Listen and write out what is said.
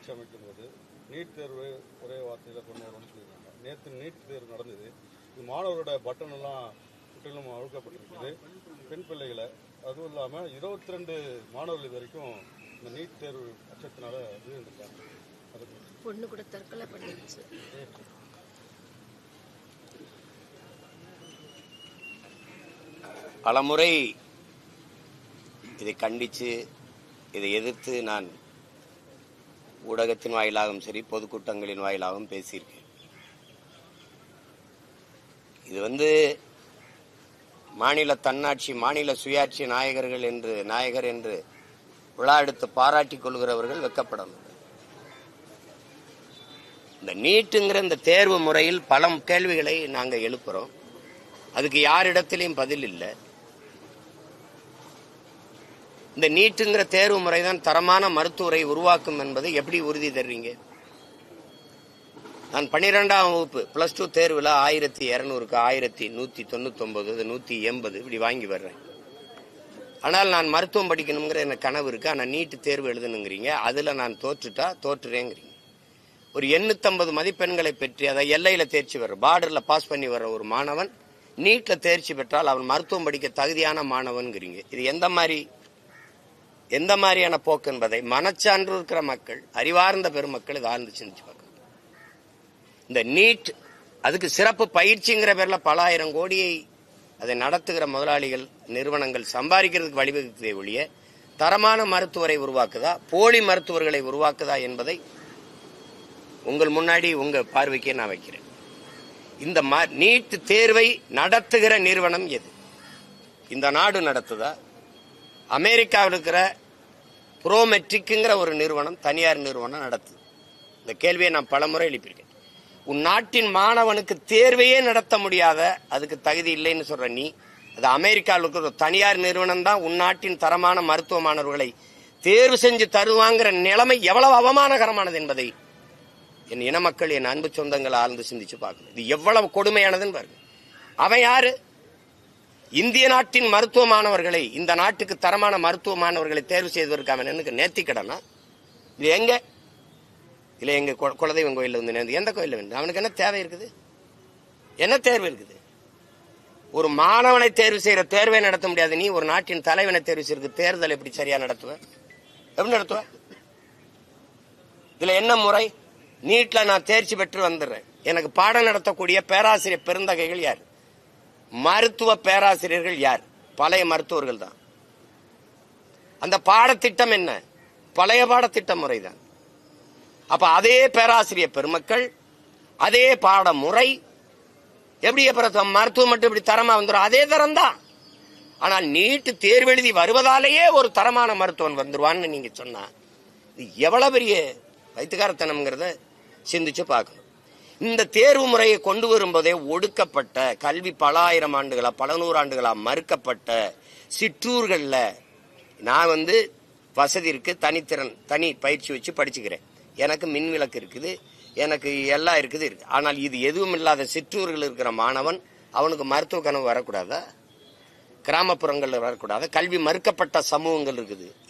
ஆட்சி அமைக்கும் போது நீட் தேர்வு ஒரே வார்த்தையில் கொண்டு வரும்னு சொல்லியிருக்காங்க. நேற்று நீட் தேர்வு நடந்தது. இது மாணவரோட பட்டன் எல்லாம் முற்றிலும் அழுக்கப்பட்டிருக்குது. பெண் பிள்ளைகளை அதுவும் இல்லாமல் 22 மாணவர்கள் இது வரைக்கும் இந்த நீட் தேர்வு அச்சத்தினால உயிரிழந்திருக்காங்க. பொண்ணு கூட தற்கொலை பண்ணிடுச்சு. பலமுறை இதை கண்டித்து இதை எதிர்த்து நான் ஊடகத்தின் வாயிலாகவும் சரி பொதுக்கூட்டங்களின் வாயிலாகவும் பேசியிருக்கேன். இது மாநில தன்னாட்சி மாநில சுயாட்சி நாயகர் என்று விழா எடுத்து பாராட்டிக் கொள்கிறவர்கள் வெட்கப்படணும். இந்த நீட்டுங்கிற இந்த தேர்வு முறையில் பல கேள்விகளை நாங்கள் எழுப்புறோம். அதுக்கு யாரிடத்திலையும் பதில் இல்லை. இந்த நீட்டுங்கிற தேர்வு முறைதான் தரமான மருத்துவரை உருவாக்கும் என்பதை எப்படி உறுதி தர்றீங்க? நான் 12ஆம் வகுப்பு +2 தேர்வில் 1200க்கு 1199 180 இப்படி வாங்கி வர்றேன். ஆனால் நான் மருத்துவம் படிக்கணுங்கிற எனக்கு கனவு இருக்கு. ஆனால் நீட்டு தேர்வு எழுதணுங்கிறீங்க. அதில் நான் தோற்றுறேங்கிறீங்க. ஒரு 850 மதிப்பெண்களை பெற்று அதை எல்லையில் தேர்ச்சி வர்ற பார்டரில் பாஸ் பண்ணி வர்ற ஒரு மாணவன் நீட்டில் தேர்ச்சி பெற்றால் அவன் மருத்துவம் படிக்க தகுதியான மாணவன்கிறீங்க. இது எந்த மாதிரியான போக்கு என்பதை மனச்சான்று இருக்கிற மக்கள், அறிவார்ந்த பெருமக்கள் இதை ஆழ்ந்து சிந்திச்சு பார்க்கணும். இந்த நீட் அதுக்கு சிறப்பு பயிற்சிங்கிற பேர்ல பல ஆயிரம் கோடியை அதை நடத்துகிற முதலாளிகள் நிறுவனங்கள் சம்பாதிக்கிறதுக்கு வழிவகுத்ததை ஒழிய தரமான மருத்துவரை உருவாக்குதா, போலி மருத்துவர்களை உருவாக்குதா என்பதை உங்கள் முன்னாடி உங்க பார்வைக்கே நான் வைக்கிறேன். இந்த நீட் தேர்வை நடத்துகிற நிறுவனம் எது? இந்த நாடு நடத்துதா? அமெரிக்காவில் இருக்கிற புரோமெட்ரிக்ங்கிற ஒரு நிறுவனம், தனியார் நிறுவனம் நடத்துது. இந்த கேள்வியை நான் பலமுறை எழுப்பியிருக்கேன். உன் நாட்டின் மாணவனுக்கு தேர்வையே நடத்த முடியாத, அதுக்கு தகுதி இல்லைன்னு சொல்ற நீ, அது அமெரிக்காவில் இருக்கிற ஒரு தனியார் நிறுவனம் தான் உன் நாட்டின் தரமான மருத்துவ மாணவர்களை தேர்வு செஞ்சு தருவாங்கிற நிலைமை எவ்வளவு அவமானகரமானது என்பதை என் இன மக்கள், என் அன்பு சொந்தங்களை ஆழ்ந்து சிந்திச்சு பார்க்கணும். இது எவ்வளவு கொடுமையானதுன்னு பாருங்க. அவன் யாரு? இந்திய நாட்டின் மருத்துவ மாணவர்களை, இந்த நாட்டுக்கு தரமான மருத்துவ மாணவர்களை தேர்வு செய்வதற்கு அவன் எனக்கு நேர்த்திக்கடனா? இது எங்க? இல்ல எங்க குலதெய்வம் கோயில்ல எந்த கோயில்ல வந்து அவனுக்கு என்ன தேவை இருக்குது? என்ன தேர்வு இருக்குது? ஒரு மாணவனை தேர்வு செய்யற தேர்வை நடத்த முடியாது. நீ ஒரு நாட்டின் தலைவனை தேர்வு செய்யறது தேர்தல் எப்படி சரியா நடத்துவ? எப்படி நடத்துவ? இதுல என்ன முறை? நீட்ல நான் தேர்ச்சி பெற்று வந்துடுறேன். எனக்கு பாடம் நடத்தக்கூடிய பேராசிரியர் பெருந்தகைகள் யார்? மருத்துவ பேராசிரியர்கள் யார்? பழைய மருத்துவர்கள் தான். அந்த பாடத்திட்டம் என்ன? பழைய பாடத்திட்ட முறைதான். அப்ப அதே பேராசிரியர் பெருமக்கள், அதே பாட முறை எப்படி மருத்துவம் மட்டும் இப்படி தரமா வந்துடும்? அதே தரம் தான். ஆனால் நீட்டு தேர்வு எழுதி வருவதாலேயே ஒரு தரமான மருத்துவன் வந்துருவான்னு நீங்க சொன்னா இது எவ்வளவு பெரிய வைத்துக்காரத்தனம்ங்கிறத சிந்திச்சு பார்க்கணும். இந்த தேர்வு முறையை கொண்டு வரும்போதே ஒடுக்கப்பட்ட கல்வி பல ஆயிரம் ஆண்டுகளா பல நூறாண்டுகளா மறுக்கப்பட்ட சிற்றூர்கள்ல நான் வசதி இருக்கு, தனி பயிற்சி வச்சு படிச்சுக்கிறேன். எனக்கு மின் விளக்கு இருக்குது, எனக்கு எல்லாம் இருக்குது. ஆனால் இது எதுவும் இல்லாத சிற்றூர்கள் இருக்கிற மாணவன் அவனுக்கு மருத்துவ கனவு வரக்கூடாதா? கிராமப்புறங்கள்ல வரக்கூடாதா? கல்வி மறுக்கப்பட்ட சமூகங்கள் இருக்குது.